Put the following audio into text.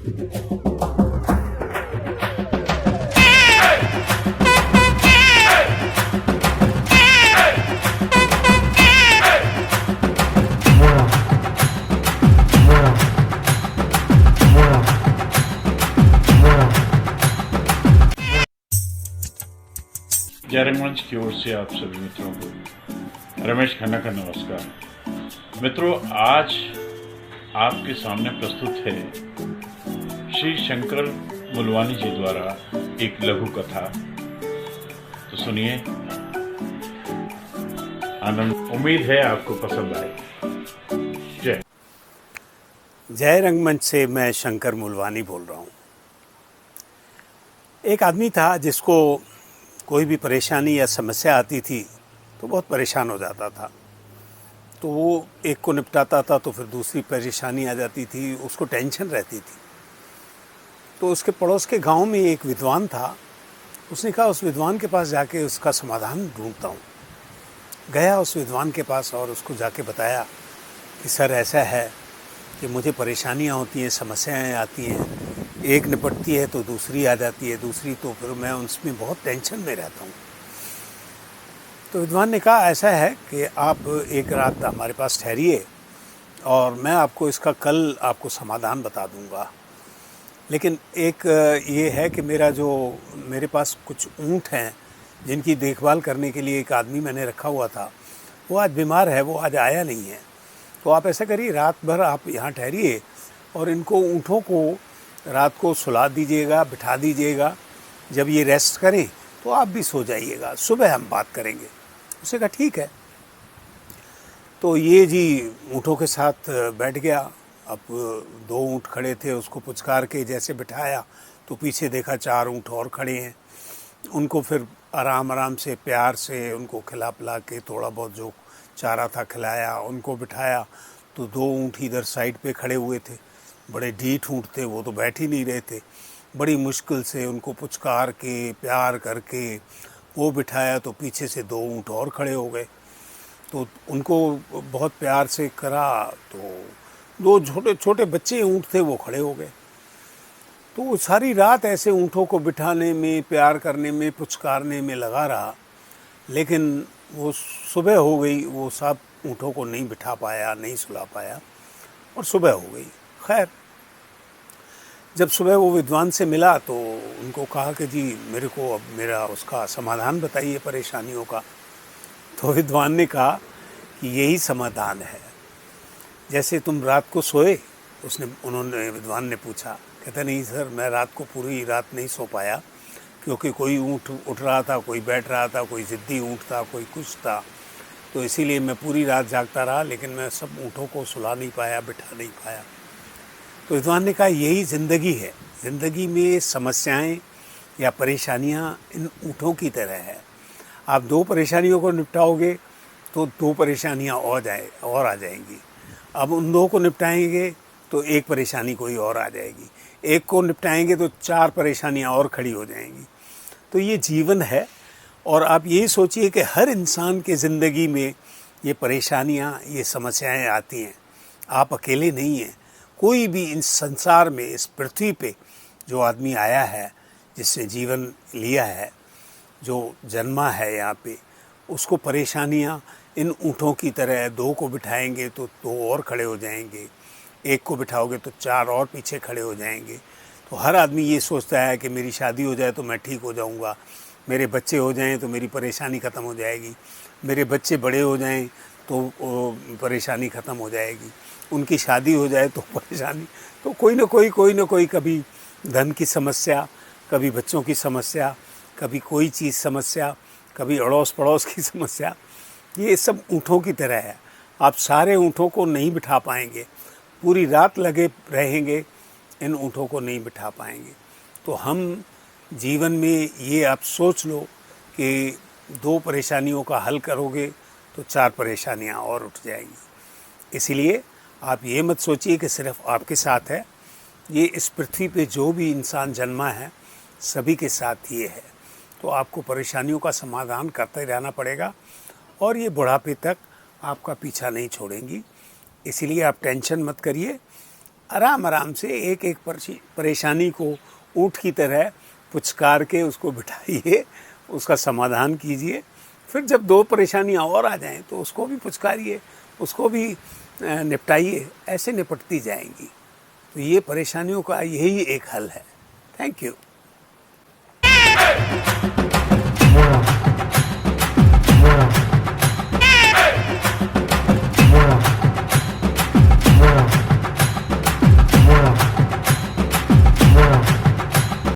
जय रंगमंच की ओर से आप सभी मित्रों को रमेश खन्ना का नमस्कार। मित्रों, आज आपके सामने प्रस्तुत है श्री शंकर मूलवानी जी द्वारा एक लघु कथा। तो सुनिए, आनंद। उम्मीद है आपको पसंद आए। जय जय रंगमंच से मैं शंकर मूलवानी बोल रहा हूँ। एक आदमी था जिसको कोई भी परेशानी या समस्या आती थी तो बहुत परेशान हो जाता था। तो वो एक को निपटाता था तो फिर दूसरी परेशानी आ जाती थी, उसको टेंशन रहती थी। तो उसके पड़ोस के गांव में एक विद्वान था। उसने कहा उस विद्वान के पास जाके उसका समाधान ढूंढता हूँ। गया उस विद्वान के पास और उसको जाके बताया कि सर ऐसा है कि मुझे परेशानियाँ होती हैं, समस्याएँ आती हैं, एक निपटती है तो दूसरी आ जाती है, दूसरी तो फिर मैं उसमें बहुत टेंशन में रहता हूँ। तो विद्वान ने कहा ऐसा है कि आप एक रात हमारे पास ठहरिए और मैं आपको इसका कल आपको समाधान बता दूँगा। लेकिन एक ये है कि मेरे पास कुछ ऊँट हैं जिनकी देखभाल करने के लिए एक आदमी मैंने रखा हुआ था, वो आज बीमार है, वो आज आया नहीं है। तो आप ऐसा करिए, रात भर आप यहाँ ठहरिए और इनको ऊँटों को रात को सुला दीजिएगा, बिठा दीजिएगा। जब ये रेस्ट करें तो आप भी सो जाइएगा, सुबह हम बात करेंगे। उसने कहा ठीक है। तो ये जी ऊँटों के साथ बैठ गया। अब 2 ऊँट खड़े थे, उसको पुचकार के जैसे बिठाया तो पीछे देखा 4 ऊँट और खड़े हैं। उनको फिर आराम आराम से प्यार से उनको खिला पिला के थोड़ा बहुत जो चारा था खिलाया, उनको बिठाया। तो 2 ऊँट इधर साइड पे खड़े हुए थे, बड़े ढीठ ऊँट थे, वो तो बैठ ही नहीं रहे थे। बड़ी मुश्किल से उनको पुचकार के प्यार करके वो बिठाया तो पीछे से 2 ऊँट और खड़े हो गए। तो उनको बहुत प्यार से करा तो 2 छोटे छोटे बच्चे ऊँट थे, वो खड़े हो गए। तो वो सारी रात ऐसे ऊँटों को बिठाने में, प्यार करने में, पुचकारने में लगा रहा। लेकिन वो सुबह हो गई, वो सब ऊँटों को नहीं बिठा पाया, नहीं सुला पाया और सुबह हो गई। खैर, जब सुबह वो विद्वान से मिला तो उनको कहा कि जी मेरे को अब मेरा उसका समाधान बताइए परेशानियों का। तो विद्वान ने कहा कि यही समाधान है। जैसे तुम रात को सोए, उन्होंने विद्वान ने पूछा। कहते नहीं सर, मैं रात को पूरी रात नहीं सो पाया क्योंकि कोई ऊँट उठ रहा था, कोई बैठ रहा था, कोई ज़िद्दी ऊँट था, कोई कुछ था। तो इसीलिए मैं पूरी रात जागता रहा, लेकिन मैं सब ऊँटों को सुला नहीं पाया, बिठा नहीं पाया। तो विद्वान ने कहा यही ज़िंदगी है। ज़िंदगी में समस्याएं या परेशानियां इन ऊँटों की तरह है। आप 2 परेशानियों को निपटाओगे तो 2 परेशानियां और आ जाएंगी। अब उन 2 को निपटाएंगे तो 1 परेशानी कोई और आ जाएगी। 1 को निपटाएंगे तो 4 परेशानियां और खड़ी हो जाएंगी। तो ये जीवन है। और आप यही सोचिए कि हर इंसान के ज़िंदगी में ये परेशानियाँ, ये समस्याएं आती हैं। आप अकेले नहीं हैं। कोई भी इस संसार में, इस पृथ्वी पे जो आदमी आया है, जिसने जीवन लिया है, जो जन्मा है यहाँ पे, उसको परेशानियाँ इन ऊँटों की तरह 2 को बिठाएंगे तो 2 और खड़े हो जाएंगे, 1 को बिठाओगे तो 4 और पीछे खड़े हो जाएंगे। तो हर आदमी ये सोचता है कि मेरी शादी हो जाए तो मैं ठीक हो जाऊँगा, मेरे बच्चे हो जाएं तो मेरी परेशानी ख़त्म हो जाएगी, मेरे बच्चे बड़े हो जाएं तो परेशानी ख़त्म हो जाएगी, उनकी शादी हो जाए तो परेशानी। तो कोई ना कोई कभी धन की समस्या, कभी बच्चों की समस्या, कभी कोई चीज़ समस्या, कभी अड़ोस पड़ोस की समस्या। ये सब ऊँटों की तरह है। आप सारे ऊँटों को नहीं बिठा पाएंगे, पूरी रात लगे रहेंगे, इन ऊँटों को नहीं बिठा पाएंगे। तो हम जीवन में ये आप सोच लो कि 2 परेशानियों का हल करोगे तो 4 परेशानियाँ और उठ जाएंगी। इसीलिए आप ये मत सोचिए कि सिर्फ आपके साथ है। ये इस पृथ्वी पे जो भी इंसान जन्मा है, सभी के साथ ये है। तो आपको परेशानियों का समाधान करते रहना पड़ेगा और ये बुढ़ापे तक आपका पीछा नहीं छोड़ेंगी। इसीलिए आप टेंशन मत करिए। आराम आराम से एक एक परेशानी को ऊँट की तरह पुचकार के उसको बिठाइए, उसका समाधान कीजिए। फिर जब 2 परेशानियाँ और आ जाएं तो उसको भी पुचकारिए, उसको भी निपटाइए, ऐसे निपटती जाएंगी। तो ये परेशानियों का यही एक हल है। Thank you.